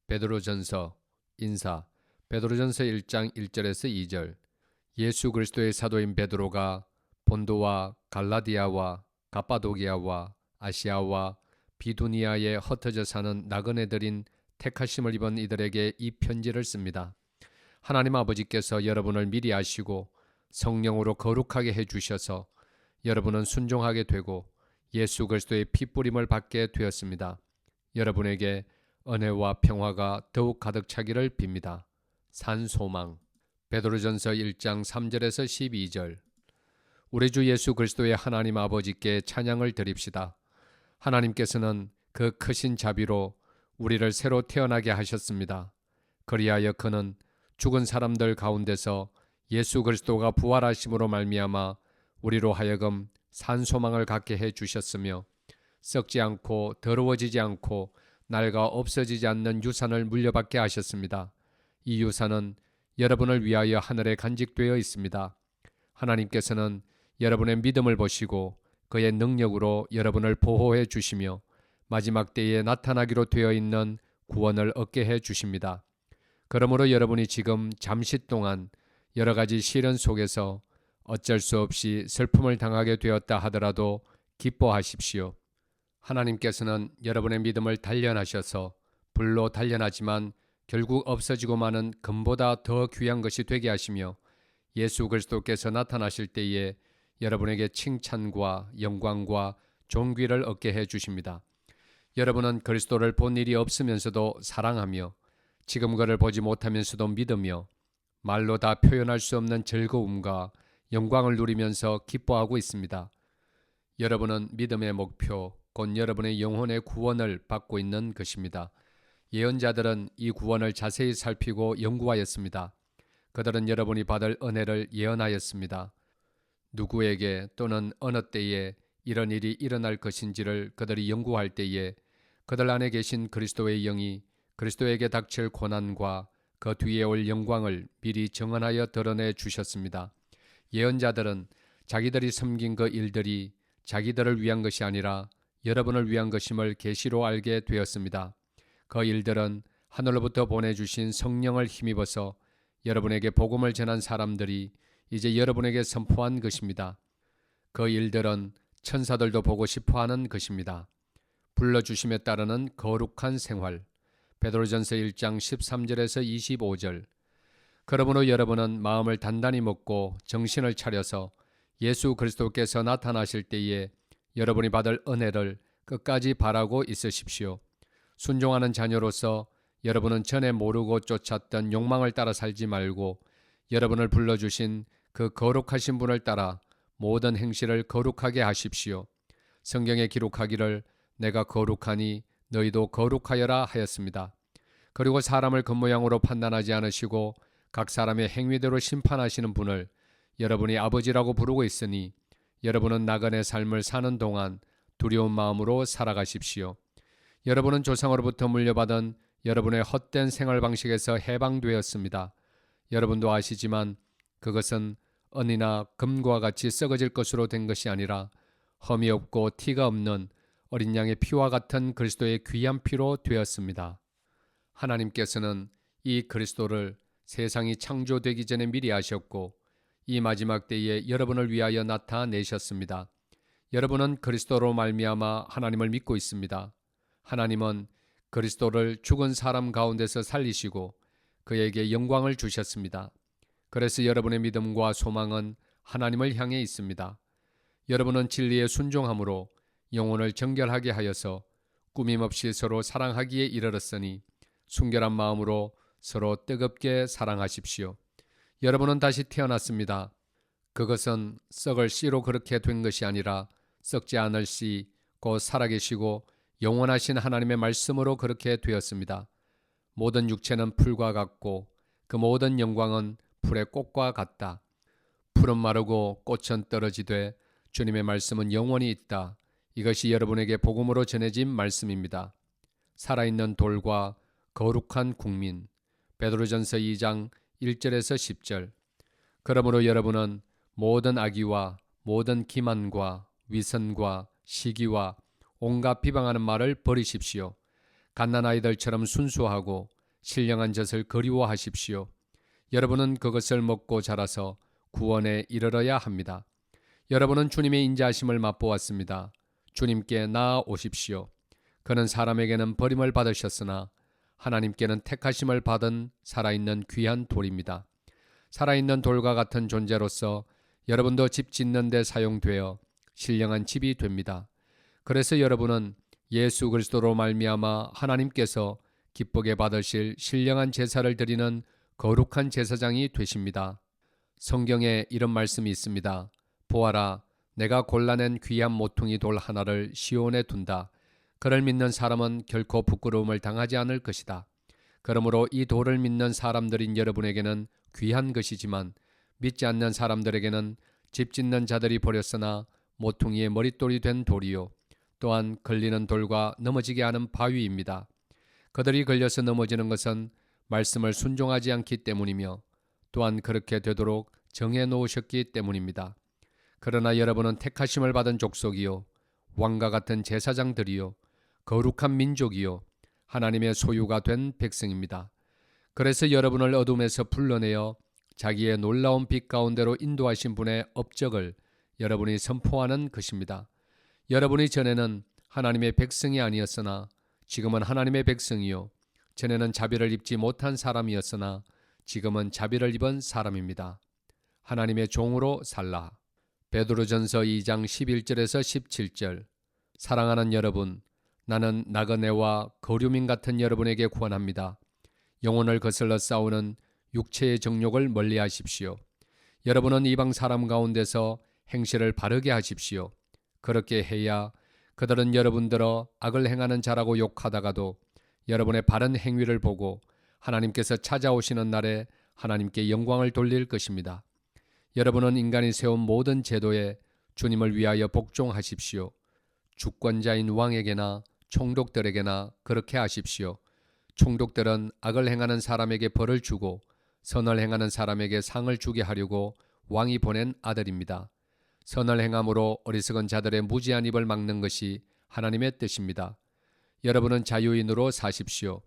베드로전서 인사. 베드로전서 1장 1절에서 2절. 예수 그리스도의 사도인 베드로가 본도와 갈라디아와 갑바도기아와 아시아와 비두니아에 흩어져 사는 나그네들인 택하심을 입은 이들에게 이 편지를 씁니다. 하나님 아버지께서 여러분을 미리 아시고 성령으로 거룩하게 해주셔서 여러분은 순종하게 되고 예수 그리스도의 피뿌림을 받게 되었습니다. 여러분에게 은혜와 평화가 더욱 가득 차기를 빕니다. 산소망. 베드로전서 1장 3절에서 12절. 우리 주 예수 그리스도의 하나님 아버지께 찬양을 드립시다. 하나님께서는 그 크신 자비로 우리를 새로 태어나게 하셨습니다. 그리하여 그는 죽은 사람들 가운데서 예수 그리스도가 부활하심으로 말미암아 우리로 하여금 산소망을 갖게 해 주셨으며 썩지 않고 더러워지지 않고 낡아 없어지지 않는 유산을 물려받게 하셨습니다. 이 유산은 여러분을 위하여 하늘에 간직되어 있습니다. 하나님께서는 여러분의 믿음을 보시고 그의 능력으로 여러분을 보호해 주시며 마지막 때에 나타나기로 되어 있는 구원을 얻게 해 주십니다. 그러므로 여러분이 지금 잠시 동안 여러 가지 시련 속에서 어쩔 수 없이 슬픔을 당하게 되었다 하더라도 기뻐하십시오. 하나님께서는 여러분의 믿음을 단련하셔서 불로 단련하지만 결국 없어지고 마는 금보다 더 귀한 것이 되게 하시며 예수 그리스도께서 나타나실 때에 여러분에게 칭찬과 영광과 존귀를 얻게 해 주십니다. 여러분은 그리스도를 본 일이 없으면서도 사랑하며 지금 그를 보지 못하면서도 믿으며 말로 다 표현할 수 없는 즐거움과 영광을 누리면서 기뻐하고 있습니다. 여러분은 믿음의 목표, 곧 여러분의 영혼의 구원을 받고 있는 것입니다. 예언자들은 이 구원을 자세히 살피고 연구하였습니다. 그들은 여러분이 받을 은혜를 예언하였습니다. 누구에게 또는 어느 때에 이런 일이 일어날 것인지를 그들이 연구할 때에 그들 안에 계신 그리스도의 영이 그리스도에게 닥칠 고난과 그 뒤에 올 영광을 미리 정언하여 드러내 주셨습니다. 예언자들은 자기들이 섬긴 그 일들이 자기들을 위한 것이 아니라 여러분을 위한 것임을 계시로 알게 되었습니다. 그 일들은 하늘로부터 보내주신 성령을 힘입어서 여러분에게 복음을 전한 사람들이 이제 여러분에게 선포한 것입니다. 그 일들은 천사들도 보고 싶어하는 것입니다. 불러주심에 따르는 거룩한 생활. 베드로전서 1장 13절에서 25절. 그러므로 여러분은 마음을 단단히 먹고 정신을 차려서 예수 그리스도께서 나타나실 때에 여러분이 받을 은혜를 끝까지 바라고 있으십시오. 순종하는 자녀로서 여러분은 전에 모르고 쫓았던 욕망을 따라 살지 말고 여러분을 불러주신 그 거룩하신 분을 따라 모든 행실을 거룩하게 하십시오. 성경에 기록하기를 내가 거룩하니 너희도 거룩하여라 하였습니다. 그리고 사람을 겉모양으로 판단하지 않으시고 각 사람의 행위대로 심판하시는 분을 여러분이 아버지라고 부르고 있으니 여러분은 나그네 삶을 사는 동안 두려운 마음으로 살아가십시오. 여러분은 조상으로부터 물려받은 여러분의 헛된 생활 방식에서 해방되었습니다. 여러분도 아시지만 그것은 은이나 금과 같이 썩어질 것으로 된 것이 아니라 흠이 없고 티가 없는 어린 양의 피와 같은 그리스도의 귀한 피로 되었습니다. 하나님께서는 이 그리스도를 세상이 창조되기 전에 미리 아셨고 이 마지막 때에 여러분을 위하여 나타내셨습니다. 여러분은 그리스도로 말미암아 하나님을 믿고 있습니다. 하나님은 그리스도를 죽은 사람 가운데서 살리시고 그에게 영광을 주셨습니다. 그래서 여러분의 믿음과 소망은 하나님을 향해 있습니다. 여러분은 진리에 순종함으로 영혼을 정결하게 하여서 꾸밈없이 서로 사랑하기에 이르렀으니 순결한 마음으로 서로 뜨겁게 사랑하십시오. 여러분은 다시 태어났습니다. 그것은 썩을 씨로 그렇게 된 것이 아니라 썩지 않을 씨, 곧 살아계시고 영원하신 하나님의 말씀으로 그렇게 되었습니다. 모든 육체는 풀과 같고 그 모든 영광은 풀의 꽃과 같다. 풀은 마르고 꽃은 떨어지되 주님의 말씀은 영원히 있다. 이것이 여러분에게 복음으로 전해진 말씀입니다. 살아있는 돌과 거룩한 국민. 베드로전서 2장 1절에서 10절. 그러므로 여러분은 모든 악의와 모든 기만과 위선과 시기와 온갖 비방하는 말을 버리십시오. 갓난아이들처럼 순수하고 신령한 젖을 그리워하십시오. 여러분은 그것을 먹고 자라서 구원에 이르러야 합니다. 여러분은 주님의 인자하심을 맛보았습니다. 주님께 나아오십시오. 그는 사람에게는 버림을 받으셨으나 하나님께는 택하심을 받은 살아있는 귀한 돌입니다. 살아있는 돌과 같은 존재로서 여러분도 집 짓는 데 사용되어 신령한 집이 됩니다. 그래서 여러분은 예수 그리스도로 말미암아 하나님께서 기쁘게 받으실 신령한 제사를 드리는 거룩한 제사장이 되십니다. 성경에 이런 말씀이 있습니다. 보아라, 내가 골라낸 귀한 모퉁이 돌 하나를 시온에 둔다. 그를 믿는 사람은 결코 부끄러움을 당하지 않을 것이다. 그러므로 이 돌을 믿는 사람들인 여러분에게는 귀한 것이지만 믿지 않는 사람들에게는 집 짓는 자들이 버렸으나 모퉁이의 머릿돌이 된 돌이요, 또한 걸리는 돌과 넘어지게 하는 바위입니다. 그들이 걸려서 넘어지는 것은 말씀을 순종하지 않기 때문이며 또한 그렇게 되도록 정해 놓으셨기 때문입니다. 그러나 여러분은 택하심을 받은 족속이요, 왕과 같은 제사장들이요, 거룩한 민족이요, 하나님의 소유가 된 백성입니다. 그래서 여러분을 어둠에서 불러내어 자기의 놀라운 빛 가운데로 인도하신 분의 업적을 여러분이 선포하는 것입니다. 여러분이 전에는 하나님의 백성이 아니었으나 지금은 하나님의 백성이요, 전에는 자비를 입지 못한 사람이었으나 지금은 자비를 입은 사람입니다. 하나님의 종으로 살라. 베드로전서 2장 11절에서 17절. 사랑하는 여러분, 나는 나그네와 거류민 같은 여러분에게 구원합니다. 영혼을 거슬러 싸우는 육체의 정욕을 멀리하십시오. 여러분은 이방 사람 가운데서 행실을 바르게 하십시오. 그렇게 해야 그들은 여러분들어 악을 행하는 자라고 욕하다가도 여러분의 바른 행위를 보고 하나님께서 찾아오시는 날에 하나님께 영광을 돌릴 것입니다. 여러분은 인간이 세운 모든 제도에 주님을 위하여 복종하십시오. 주권자인 왕에게나 총독들에게나 그렇게 하십시오. 총독들은 악을 행하는 사람에게 벌을 주고 선을 행하는 사람에게 상을 주게 하려고 왕이 보낸 아들입니다. 선을 행함으로 어리석은 자들의 무지한 입을 막는 것이 하나님의 뜻입니다. 여러분은 자유인으로 사십시오.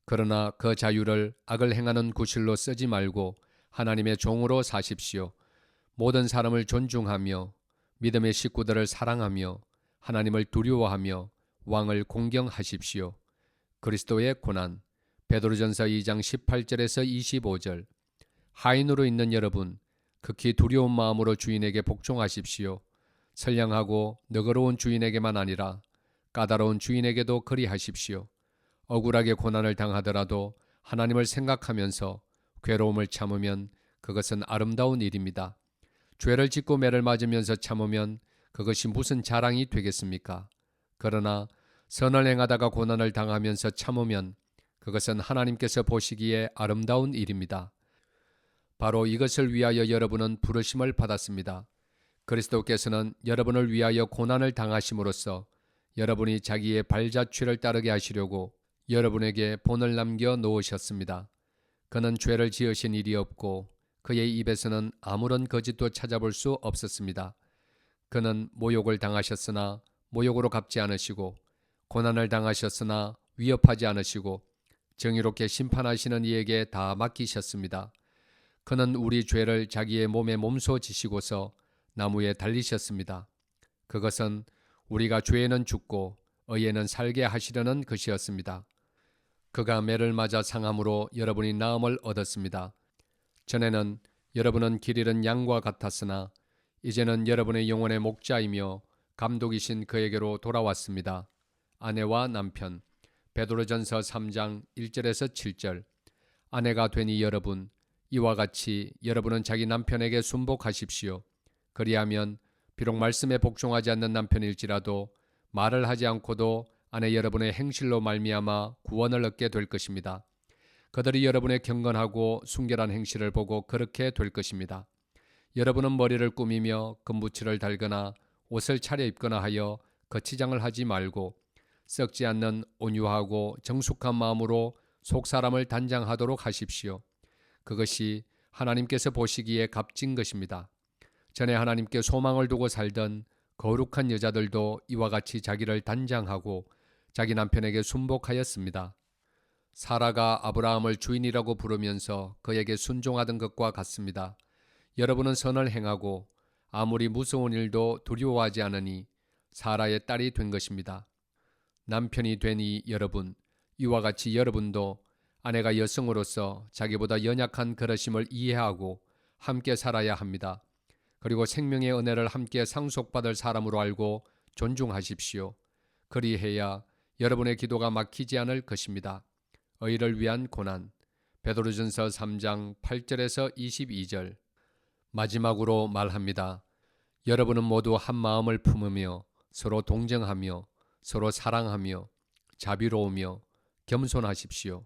그러나 그 자유를 악을 행하는 구실로 쓰지 말고 하나님의 종으로 사십시오. 모든 사람을 존중하며 믿음의 식구들을 사랑하며 하나님을 두려워하며 왕을 공경하십시오. 그리스도의 고난. 베드로전서 2장 18절에서 25절. 하인으로 있는 여러분, 극히 두려운 마음으로 주인에게 복종하십시오. 선량하고 너그러운 주인에게만 아니라 까다로운 주인에게도 그리하십시오. 억울하게 고난을 당하더라도 하나님을 생각하면서 괴로움을 참으면 그것은 아름다운 일입니다. 죄를 짓고 매를 맞으면서 참으면 그것이 무슨 자랑이 되겠습니까? 그러나 선을 행하다가 고난을 당하면서 참으면 그것은 하나님께서 보시기에 아름다운 일입니다. 바로 이것을 위하여 여러분은 부르심을 받았습니다. 그리스도께서는 여러분을 위하여 고난을 당하심으로써 여러분이 자기의 발자취를 따르게 하시려고 여러분에게 본을 남겨 놓으셨습니다. 그는 죄를 지으신 일이 없고 그의 입에서는 아무런 거짓도 찾아볼 수 없었습니다. 그는 모욕을 당하셨으나 모욕으로 갚지 않으시고 고난을 당하셨으나 위협하지 않으시고 정의롭게 심판하시는 이에게 다 맡기셨습니다. 그는 우리 죄를 자기의 몸에 몸소 지시고서 나무에 달리셨습니다. 그것은 우리가 죄에는 죽고 의에는 살게 하시려는 것이었습니다. 그가 매를 맞아 상함으로 여러분이 나음을 얻었습니다. 전에는 여러분은 길 잃은 양과 같았으나 이제는 여러분의 영혼의 목자이며 감독이신 그에게로 돌아왔습니다. 아내와 남편. 베드로전서 3장 1절에서 7절. 아내가 되니 여러분, 이와 같이 여러분은 자기 남편에게 순복하십시오. 그리하면 비록 말씀에 복종하지 않는 남편일지라도 말을 하지 않고도 아내 여러분의 행실로 말미암아 구원을 얻게 될 것입니다. 그들이 여러분의 경건하고 순결한 행실을 보고 그렇게 될 것입니다. 여러분은 머리를 꾸미며 금부치를 달거나 옷을 차려입거나 하여 거치장을 하지 말고 썩지 않는 온유하고 정숙한 마음으로 속사람을 단장하도록 하십시오. 그것이 하나님께서 보시기에 값진 것입니다. 전에 하나님께 소망을 두고 살던 거룩한 여자들도 이와 같이 자기를 단장하고 자기 남편에게 순복하였습니다. 사라가 아브라함을 주인이라고 부르면서 그에게 순종하던 것과 같습니다. 여러분은 선을 행하고 아무리 무서운 일도 두려워하지 않으니 사라의 딸이 된 것입니다. 남편이 되니 여러분, 이와 같이 여러분도 아내가 여성으로서 자기보다 연약한 그릇임을 이해하고 함께 살아야 합니다. 그리고 생명의 은혜를 함께 상속받을 사람으로 알고 존중하십시오. 그리해야 여러분의 기도가 막히지 않을 것입니다. 의를 위한 고난. 베드로전서 3장 8절에서 22절. 마지막으로 말합니다. 여러분은 모두 한 마음을 품으며 서로 동정하며 서로 사랑하며 자비로우며 겸손하십시오.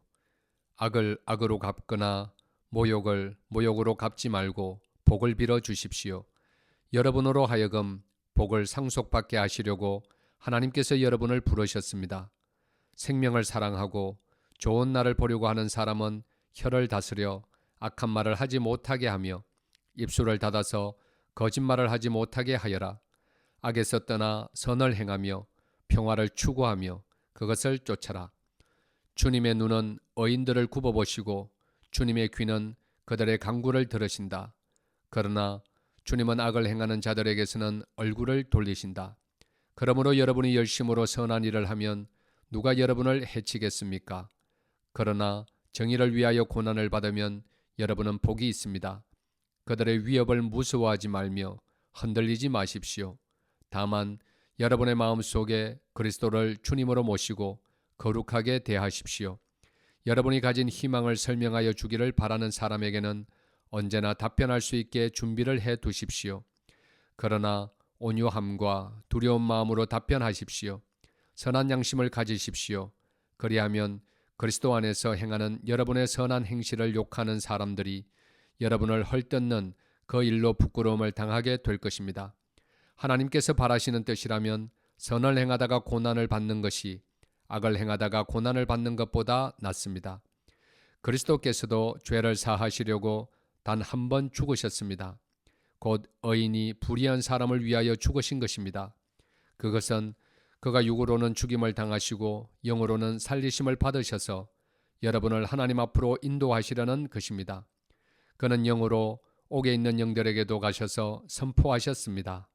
악을 악으로 갚거나 모욕을 모욕으로 갚지 말고 복을 빌어 주십시오. 여러분으로 하여금 복을 상속받게 하시려고 하나님께서 여러분을 부르셨습니다. 생명을 사랑하고 좋은 날을 보려고 하는 사람은 혀를 다스려 악한 말을 하지 못하게 하며 입술을 닫아서 거짓말을 하지 못하게 하여라. 악에서 떠나 선을 행하며 평화를 추구하며 그것을 쫓아라. 주님의 눈은 의인들을 굽어보시고 주님의 귀는 그들의 간구를 들으신다. 그러나 주님은 악을 행하는 자들에게서는 얼굴을 돌리신다. 그러므로 여러분이 열심으로 선한 일을 하면 누가 여러분을 해치겠습니까? 그러나 정의를 위하여 고난을 받으면 여러분은 복이 있습니다. 그들의 위협을 무서워하지 말며 흔들리지 마십시오. 다만 여러분의 마음속에 그리스도를 주님으로 모시고 거룩하게 대하십시오. 여러분이 가진 희망을 설명하여 주기를 바라는 사람에게는 언제나 답변할 수 있게 준비를 해 두십시오. 그러나 온유함과 두려운 마음으로 답변하십시오. 선한 양심을 가지십시오. 그리하면 그리스도 안에서 행하는 여러분의 선한 행실을 욕하는 사람들이 여러분을 헐뜯는 그 일로 부끄러움을 당하게 될 것입니다. 하나님께서 바라시는 뜻이라면 선을 행하다가 고난을 받는 것이 악을 행하다가 고난을 받는 것보다 낫습니다. 그리스도께서도 죄를 사하시려고 단 한 번 죽으셨습니다. 곧 의인이 불의한 사람을 위하여 죽으신 것입니다. 그것은 그가 육으로는 죽임을 당하시고 영으로는 살리심을 받으셔서 여러분을 하나님 앞으로 인도하시려는 것입니다. 그는 영으로 옥에 있는 영들에게도 가셔서 선포하셨습니다.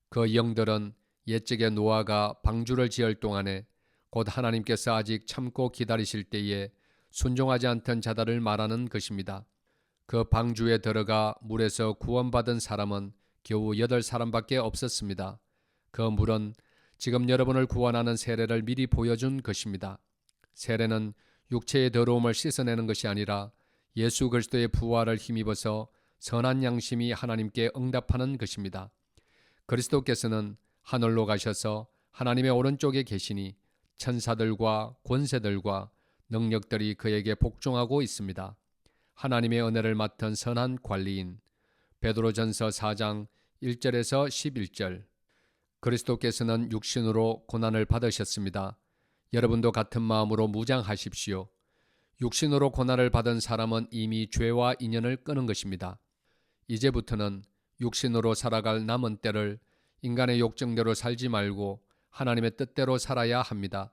그 영들은 옛적에 노아가 방주를 지을 동안에 곧 하나님께서 아직 참고 기다리실 때에 순종하지 않던 자들을 말하는 것입니다. 그 방주에 들어가 물에서 구원받은 사람은 겨우 8사람밖에 없었습니다. 그 물은 지금 여러분을 구원하는 세례를 미리 보여준 것입니다. 세례는 육체의 더러움을 씻어내는 것이 아니라 예수 그리스도의 부활을 힘입어서 선한 양심이 하나님께 응답하는 것입니다. 그리스도께서는 하늘로 가셔서 하나님의 오른쪽에 계시니 천사들과 권세들과 능력들이 그에게 복종하고 있습니다. 하나님의 은혜를 맡은 선한 관리인. 베드로전서 4장 1절에서 11절. 그리스도께서는 육신으로 고난을 받으셨습니다. 여러분도 같은 마음으로 무장하십시오. 육신으로 고난을 받은 사람은 이미 죄와 인연을 끊은 것입니다. 이제부터는 육신으로 살아갈 남은 때를 인간의 욕정대로 살지 말고 하나님의 뜻대로 살아야 합니다.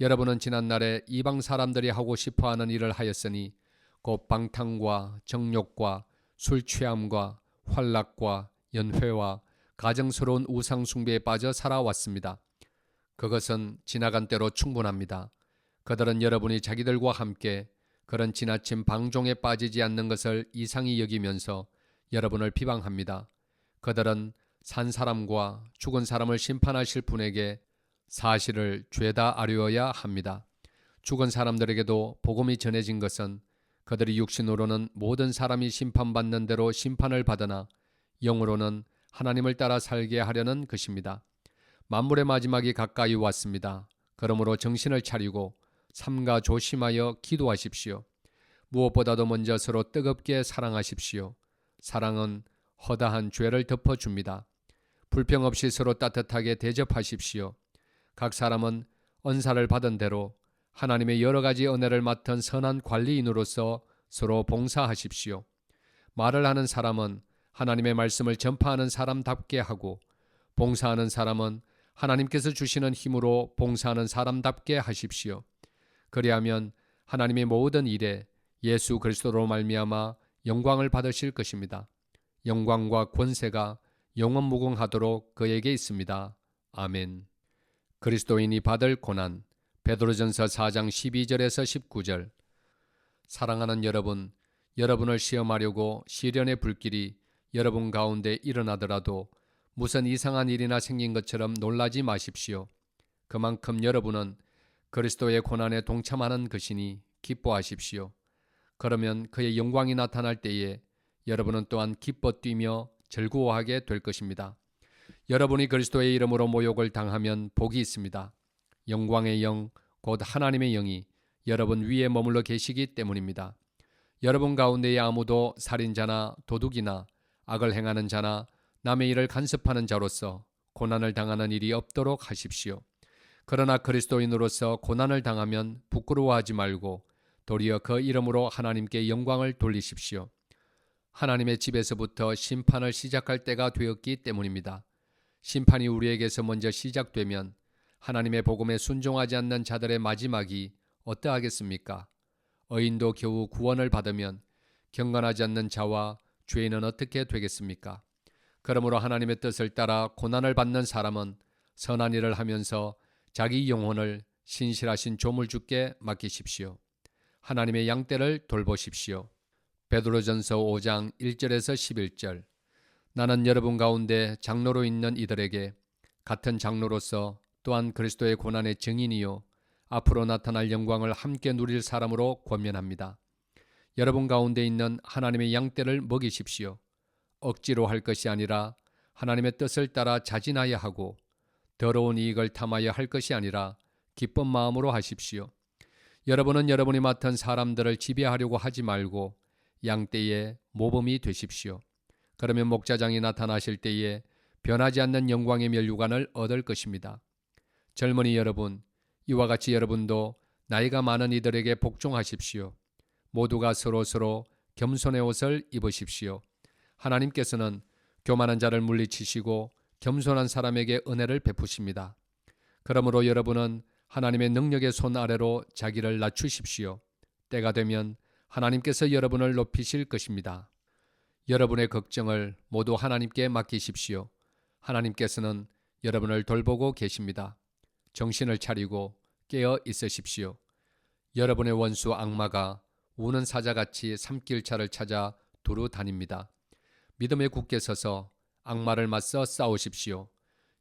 여러분은 지난날에 이방 사람들이 하고 싶어하는 일을 하였으니 곧 방탕과 정욕과 술 취함과 환락과 연회와 가정스러운 우상 숭배에 빠져 살아왔습니다. 그것은 지나간 때로 충분합니다. 그들은 여러분이 자기들과 함께 그런 지나친 방종에 빠지지 않는 것을 이상히 여기면서 여러분을 비방합니다. 그들은 산 사람과 죽은 사람을 심판하실 분에게 사실을 죄다 아뢰어야 합니다. 죽은 사람들에게도 복음이 전해진 것은 그들이 육신으로는 모든 사람이 심판받는 대로 심판을 받으나 영으로는 하나님을 따라 살게 하려는 것입니다. 만물의 마지막이 가까이 왔습니다. 그러므로 정신을 차리고 삼가 조심하여 기도하십시오. 무엇보다도 먼저 서로 뜨겁게 사랑하십시오. 사랑은 허다한 죄를 덮어줍니다. 불평 없이 서로 따뜻하게 대접하십시오. 각 사람은 은사를 받은 대로 하나님의 여러 가지 은혜를 맡은 선한 관리인으로서 서로 봉사하십시오. 말을 하는 사람은 하나님의 말씀을 전파하는 사람답게 하고 봉사하는 사람은 하나님께서 주시는 힘으로 봉사하는 사람답게 하십시오. 그리하면 하나님의 모든 일에 예수 그리스도로 말미암아 영광을 받으실 것입니다. 영광과 권세가 영원무궁하도록 그에게 있습니다. 아멘. 그리스도인이 받을 고난. 베드로전서 4장 12절에서 19절. 사랑하는 여러분, 여러분을 시험하려고 시련의 불길이 여러분 가운데 일어나더라도 무슨 이상한 일이나 생긴 것처럼 놀라지 마십시오. 그만큼 여러분은 그리스도의 고난에 동참하는 것이니 기뻐하십시오. 그러면 그의 영광이 나타날 때에 여러분은 또한 기뻐 뛰며 즐거워하게 될 것입니다. 여러분이 그리스도의 이름으로 모욕을 당하면 복이 있습니다. 영광의 영, 곧 하나님의 영이 여러분 위에 머물러 계시기 때문입니다. 여러분 가운데에 아무도 살인자나 도둑이나 악을 행하는 자나 남의 일을 간섭하는 자로서 고난을 당하는 일이 없도록 하십시오. 그러나 그리스도인으로서 고난을 당하면 부끄러워하지 말고 도리어 그 이름으로 하나님께 영광을 돌리십시오. 하나님의 집에서부터 심판을 시작할 때가 되었기 때문입니다. 심판이 우리에게서 먼저 시작되면 하나님의 복음에 순종하지 않는 자들의 마지막이 어떠하겠습니까? 의인도 겨우 구원을 받으면 경건하지 않는 자와 죄인은 어떻게 되겠습니까? 그러므로 하나님의 뜻을 따라 고난을 받는 사람은 선한 일을 하면서 자기 영혼을 신실하신 조물주께 맡기십시오. 하나님의 양떼를 돌보십시오. 베드로전서 5장 1절에서 11절. 나는 여러분 가운데 장로로 있는 이들에게 같은 장로로서 또한 그리스도의 고난의 증인이요 앞으로 나타날 영광을 함께 누릴 사람으로 권면합니다. 여러분 가운데 있는 하나님의 양떼를 먹이십시오. 억지로 할 것이 아니라 하나님의 뜻을 따라 자진하여 하고 더러운 이익을 탐하여 할 것이 아니라 기쁜 마음으로 하십시오. 여러분은 여러분이 맡은 사람들을 지배하려고 하지 말고 양떼의 모범이 되십시오. 그러면 목자장이 나타나실 때에 변하지 않는 영광의 면류관을 얻을 것입니다. 젊은이 여러분, 이와 같이 여러분도 나이가 많은 이들에게 복종하십시오. 모두가 서로서로 겸손의 옷을 입으십시오. 하나님께서는 교만한 자를 물리치시고 겸손한 사람에게 은혜를 베푸십니다. 그러므로 여러분은 하나님의 능력의 손 아래로 자기를 낮추십시오. 때가 되면 하나님께서 여러분을 높이실 것입니다. 여러분의 걱정을 모두 하나님께 맡기십시오. 하나님께서는 여러분을 돌보고 계십니다. 정신을 차리고 깨어 있으십시오. 여러분의 원수 악마가 우는 사자같이 산길차를 찾아 두루 다닙니다. 믿음에 굳게 서서 악마를 맞서 싸우십시오.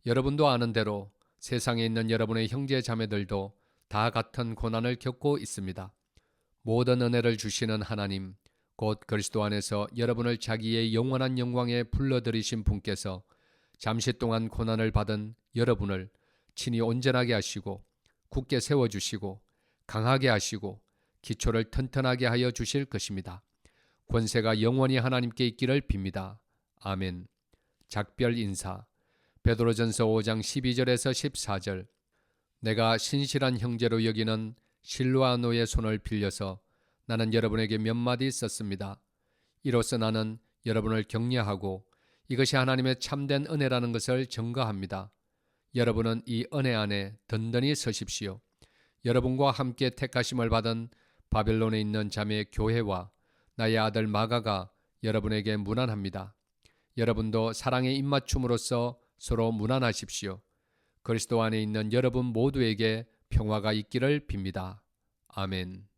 여러분도 아는 대로 세상에 있는 여러분의 형제 자매들도 다 같은 고난을 겪고 있습니다. 모든 은혜를 주시는 하나님, 곧 그리스도 안에서 여러분을 자기의 영원한 영광에 불러들이신 분께서 잠시 동안 고난을 받은 여러분을 친히 온전하게 하시고 굳게 세워주시고 강하게 하시고 기초를 튼튼하게 하여 주실 것입니다. 권세가 영원히 하나님께 있기를 빕니다. 아멘. 작별 인사. 베드로전서 5장 12절에서 14절. 내가 신실한 형제로 여기는 실로아노의 손을 빌려서 나는 여러분에게 몇 마디 썼습니다. 이로써 나는 여러분을 격려하고 이것이 하나님의 참된 은혜라는 것을 증거합니다. 여러분은 이 은혜 안에 든든히 서십시오. 여러분과 함께 택하심을 받은 바벨론에 있는 자매 교회와 나의 아들 마가가 여러분에게 문안합니다. 여러분도 사랑의 입맞춤으로써 서로 문안하십시오. 그리스도 안에 있는 여러분 모두에게 평화가 있기를 빕니다. 아멘.